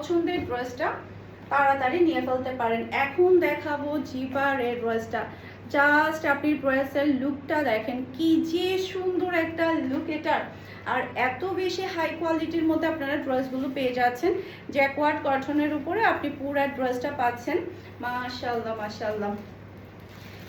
পছন্দের ড্রেসটা তাড়াতাড়ি নিয়ে ফেলতে পারেন। এখন দেখাবো জিপার এর ড্রেসটা। জাস্ট আপনি ড্রেসের লুকটা দেখেন, কি যে সুন্দর একটা লুক এটার। আর এত বেশি হাই কোয়ালিটির মধ্যে আপনারা ড্রেসগুলো পেয়ে যাচ্ছেন। জ্যাকওয়ার্ড কটনের উপরে আপনি পুরো ড্রেসটা পাচ্ছেন। মাশাআল্লাহ মাশাআল্লাহ।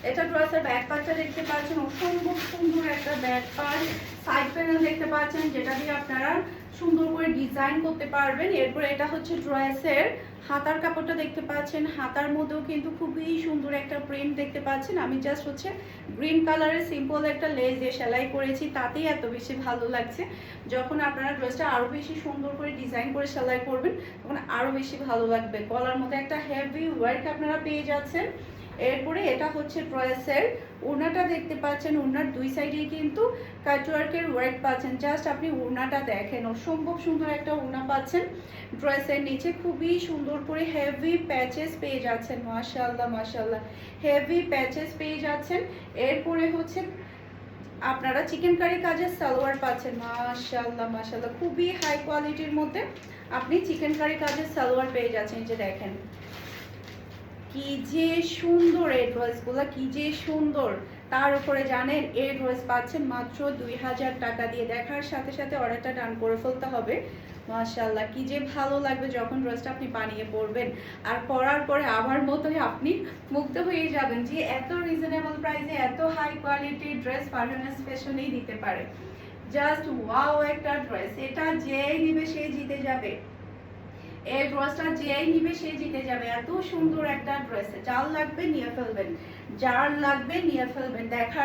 এটা ড্রেসের ব্যাক পার্টটা দেখতে পাচ্ছেন, অসম্ভব সুন্দর একটা ব্যাক পার্ট। সাইড প্যানেল দেখতে পাচ্ছেন, যেটা দিয়ে আপনারা সুন্দর করে ডিজাইন করতে পারবেন। এরপর এটা হচ্ছে ড্রেসের হাতার কাপড়টা দেখতে পাচ্ছেন, হাতার মধ্যেও কিন্তু খুবই সুন্দর একটা প্রিন্ট দেখতে পাচ্ছেন। আমি জাস্ট হচ্ছে গ্রিন কালারের সিম্পল একটা লেস দিয়ে সেলাই করেছি, তাতেই এত বেশি ভালো লাগছে। যখন আপনারা ড্রেসটা আরো বেশি সুন্দর করে ডিজাইন করে সেলাই করবেন তখন আরো বেশি ভালো লাগবে। গলার মধ্যে একটা হেভি ওয়ার্ক আপনারা পেয়ে যাচ্ছেন। এরপরে এটা হচ্ছে ড্রেসের ওড়নাটা দেখতে পাচ্ছেন, ওড়নার দুই সাইডে কিন্তু কাটওয়ার্কের ওয়ার্ক পাচ্ছেন। জাস্ট আপনি ওড়নাটা দেখেন, অসম্ভব সুন্দর একটা ওড়না পাচ্ছেন। ড্রেসের নিচে খুবই সুন্দর করে হেভি প্যাচেস পেয়ে যাচ্ছেন। মাশাআল্লাহ মাশাআল্লাহ, হেভি প্যাচেস পেয়ে যাচ্ছেন। এরপরে হচ্ছে আপনারা চিকেন কারি কাজের সালোয়ার পাচ্ছেন। মাশাআল্লাহ মাশাআল্লাহ, খুবই হাই কোয়ালিটির মধ্যে আপনি চিকেন কারি কাজের সালোয়ার পেয়ে যাচ্ছেন। যে দেখেন কি যে সুন্দর এই ড্রেসগুলো, কি যে সুন্দর। তার উপরে জানেন এই ড্রেস পাচ্ছেন মাত্র 2000 টাকা দিয়ে। দেখার সাথে সাথে অর্ডারটা ডান করে ফেলতে হবে। মাশাআল্লাহ, কি যে ভালো লাগবে যখন ড্রেসটা আপনি বানিয়ে পরবেন, আর পরার পরে আমার মতোই আপনি মুগ্ধ হয়ে যাবেন যে এত রিজনেবল প্রাইসে এত হাই কোয়ালিটির ড্রেস পারফরমেন্স ফ্যাশনেই দিতে পারে। জাস্ট ওয়াও একটা ড্রেস, এটা যেই নিবে সে জিতে যাবে। এই ড্রেসটা যেই নিবে সে জিতে যাবে। এত সুন্দর একটা ড্রেস, যার লাগবে নিয়ে ফেলবেন, যার লাগবে নিয়ে ফেলবেন। দেখার